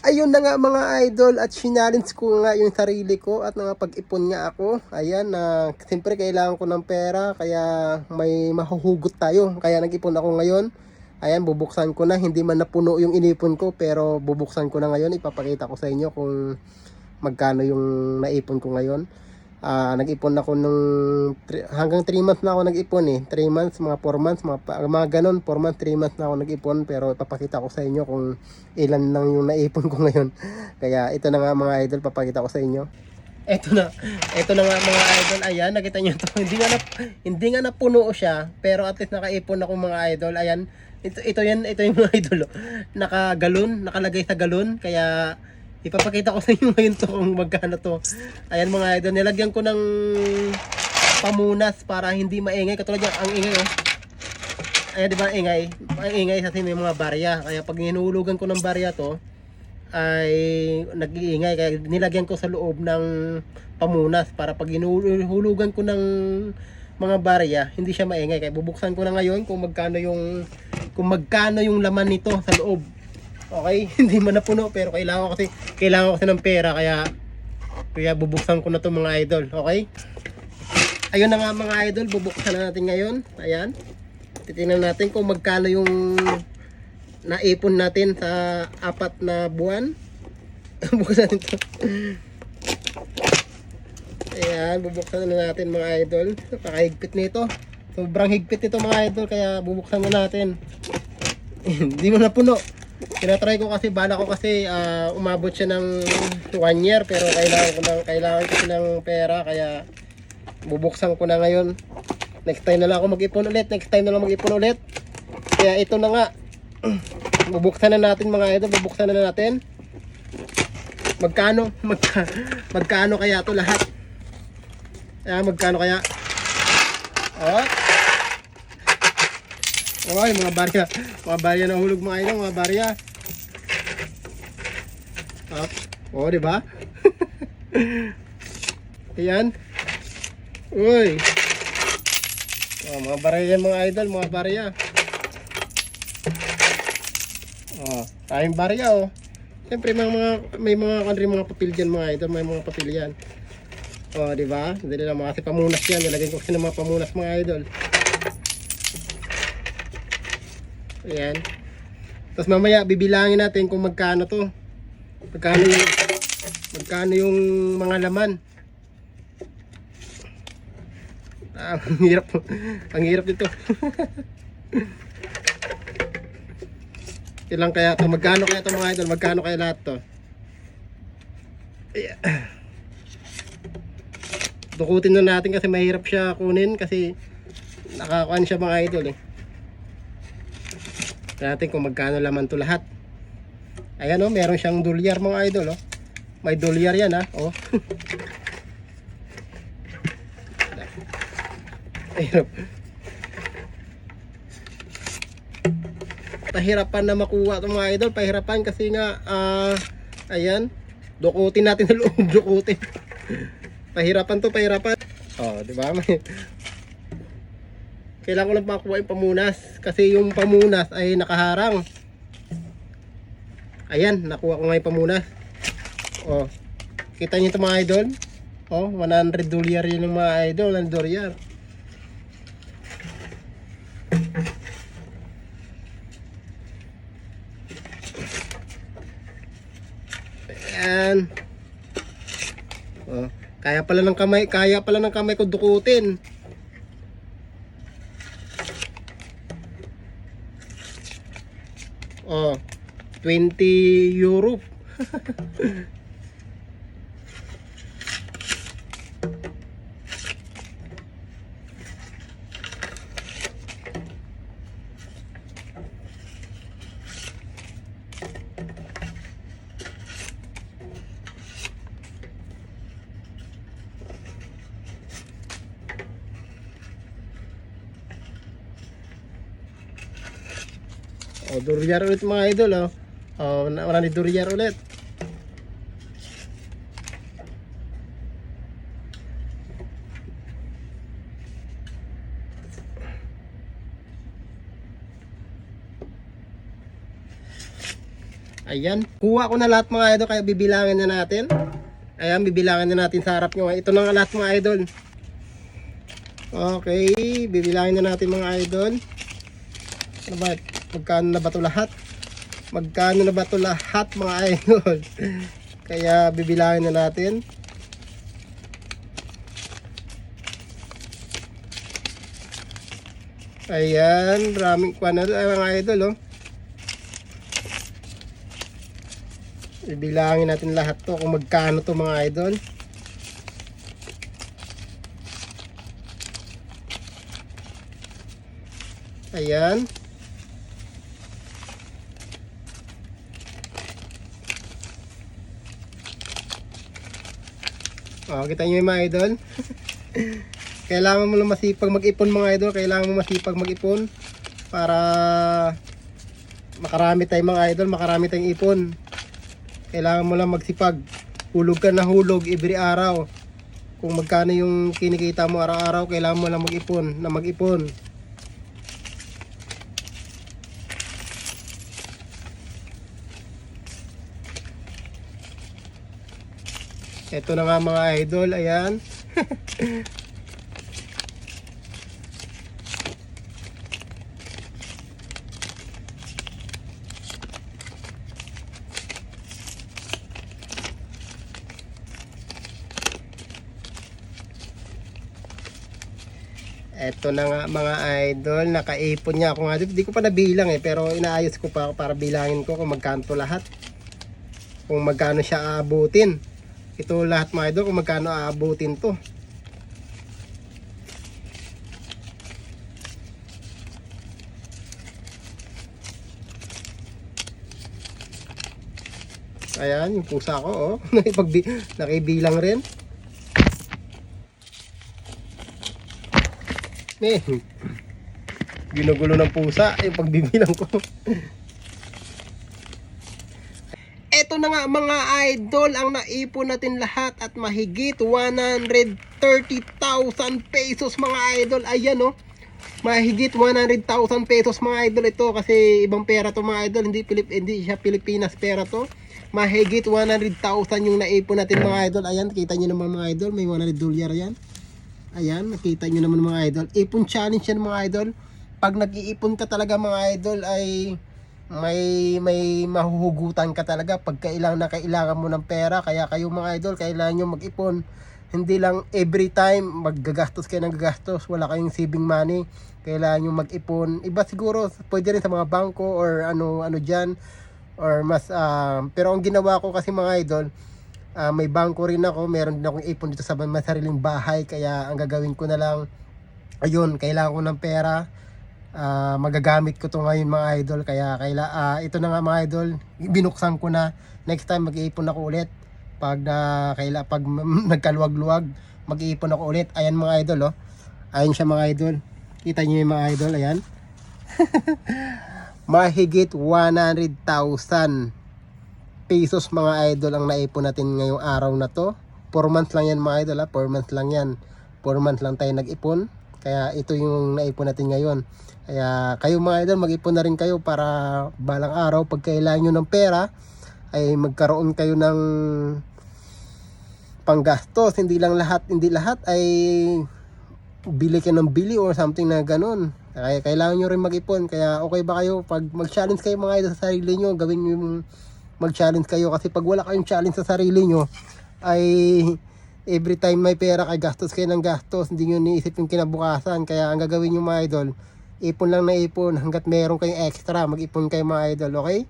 ayun na nga mga idol, at sinalins ko nga yung sarili ko at nakapag-ipon nga ako. Ayan, siyempre kailangan ko ng pera, kaya may mahuhugot tayo. Kaya nag-ipon ako ngayon. Ayan, bubuksan ko na. Hindi man napuno yung inipon ko, pero bubuksan ko na ngayon. Ipapakita ko sa inyo kung magkano yung naipon ko ngayon. Nag-ipon ako hanggang 3 months na ako nag-ipon eh. 3 months, mga 4 months, mga ganon, 4 months, 3 months na ako nag-ipon. Pero ipapakita ko sa inyo kung ilan lang yung naipon ko ngayon. Kaya ito na nga mga idol, papakita ko sa inyo. Ito na nga mga idol. Ayan, nakita nyo ito. Hindi nga napuno siya, pero at least nakaipon ako mga idol. Ayan, ito yung mga idol. Nakalagay sa galon. Kaya ipapakita ko sa inyo ngayon to kung magkano to. Ayan mga idol, nilagyan ko ng pamunas para hindi maingay. Katulad yan, ang ingay oh. Ayan diba ingay? Ang ingay kasi may mga barya. Kaya pag hinulugan ko ng barya to, ay nag-iingay. Kaya nilagyan ko sa loob ng pamunas para pag hinulugan ko ng mga barya, hindi siya maingay. Kaya bubuksan ko na ngayon kung magkano yung laman nito sa loob. Okay, hindi man napuno pero kailangan ko kasi ng pera, kaya bubuksan ko na to mga idol. Okay? Ayun na nga mga idol, bubuksan na natin ngayon. Ayan. Titingnan natin kung magkano yung naipon natin sa 4 na buwan. Buksan natin to. Ayan, bubuksan na natin mga idol. Napakahigpit nito. Sobrang higpit nito mga idol, kaya bubuksan na natin. Hindi mo napuno. Tinatry ko kasi, bala ko kasi umabot siya ng 1 year, pero kailangan ko ng pera, kaya bubuksan ko na ngayon. Next time na lang ako mag-ipon ulit. Kaya ito na nga. Bubuksan na natin mga idol, bubuksan na natin. Magkano kaya to lahat? Magkano kaya? Oh. Oy, mga barya na hulog mga idol, mga barya. Oh, di ba? Ayan. Uy. Oh, mga barya yan mga idol, mga barya. Oh, tayong barya oh. Siyempre may mga papel diyan mga idol, may mga papel yan. Oh, di ba? Hindi lang kasi pamunas yan, nilagyan ko kasi ng mga pamunas mga idol. Ayan. Tapos mamaya bibilangin natin kung magkano to. Magkano yung mga laman. Ang hirap nito. Ilang kaya to? Magkano kaya to mga idol? Magkano kaya lahat to? Ayan. Dukutin na natin kasi mahirap siya kunin kasi nakakuan siya mga idol eh. Natin kung magkano laman to lahat. Ayan oh, meron siyang dolyar mga idol oh. May dolyar yan oh. Hirap. Pahirapan na makuha itong mga idol. Pahirapan kasi nga ayan, dukutin natin sa loob. Dukutin. Pahirapan to, pahirapan. Oh, di ba? Kailangan ko lang makuha yung pamunas kasi yung pamunas ay nakaharang. Ayan, nakuha ko nga yung pamunas. Oh, kita nyo ito mga idol. Oh, 100 dolyar yun yung mga idol. 100 dolyar. Ayan. Oh, kaya pala ng kamay ko dukutin. Oh, 20 euro. Oh, dolyar ulit mga idol oh. Oh, marami dolyar ulit. Ayan, kuha ko na lahat mga idol, kaya bibilangin na natin. Ayan, bibilangin na natin sa harap nyo. Ito na nga lahat mga idol. Okay, bibilangin na natin mga idol. Ano ba? Magkano na ba ito lahat? Magkano na ba ito lahat mga idol? Kaya bibilangin na natin. Ayan, maraming kuha na mga idol, oh. Bibilangin natin lahat to kung magkano to mga idol. Ayan. Oh, kita nyo yung mga idol. Kailangan mo lang masipag mag-ipon mga idol. Kailangan mo masipag mag-ipon para makarami tayong mga idol, makarami tayong ipon. Kailangan mo lang magsipag. Hulog ka na hulog every araw. Kung magkano yung kinikita mo araw-araw, kailangan mo lang mag-ipon na mag-ipon. Ito na nga mga idol, ayan. Eto na nga mga idol, nakaipon niya ako nga. Hindi ko pa nabilang pero inaayos ko pa para bilangin ko kung magkano lahat. Kung magkano siya aabutin. Ito lahat mga idol kung magkano aabutin to. Ayan, yung pusa ko, oh. Nakibilang rin. Ginugulo ng pusa yung pagbibilang ko. Eto na nga mga idol, ang naipon natin lahat at mahigit 130,000 pesos mga idol. Ayan, oh. Mahigit 100,000 pesos mga idol ito kasi ibang pera to mga idol, hindi siya Pilipinas pera to. Mahigit 100,000 yung naipon natin mga idol. Ayan, kita niyo naman mga idol, may $100 yan. Ayan, nakita nyo naman mga idol. Ipon challenge yan mga idol. Pag nag-iipon ka talaga mga idol ay may mahuhugutan ka talaga pag kailangan mo ng pera. Kaya kayo mga idol, kailangan nyo mag-ipon. Hindi lang every time maggagastos kayo ng gagastos, wala kayong saving money. Kailangan nyo mag-ipon. Iba siguro, pwede rin sa mga bangko or ano dyan. Or mas, pero ang ginawa ko kasi mga idol, may bangko rin ako, meron din akong ipon dito sa may sariling bahay, kaya ang gagawin ko na lang, ayun, kailangan ko ng pera, magagamit ko to ngayon mga idol, kaya ito na nga mga idol, binuksan ko na. Next time mag-iipon ako ulit pag nagkaluwag-luwag, mag-iipon ako ulit. Ayan mga idol, oh. Ayan siya mga idol, kita niyo yung mga idol, ayan. Mahigit 100,000 pesos mga idol ang naipon natin ngayong araw na to. 4 months lang yan mga idol, 4 months lang yan. 4 months lang tayo nag-ipon. Kaya ito yung naipon natin ngayon. Kaya kayo mga idol, mag-ipon na rin kayo para balang araw pag kailangan nyo ng pera ay magkaroon kayo ng panggastos. Hindi lahat ay bili ka ng bili or something na ganun. Kaya kailangan nyo rin mag-ipon. Kaya okay ba kayo pag mag-challenge kayo mga idol sa sarili nyo, gawin nyo yung mag-challenge kayo, kasi pag wala kayong challenge sa sarili nyo ay every time may pera kay gastos kayo ng gastos, hindi nyo niisip yung kinabukasan. Kaya ang gagawin nyo mga idol, ipon lang na ipon hanggat meron kayong extra, mag-ipon kayo mga idol, okay?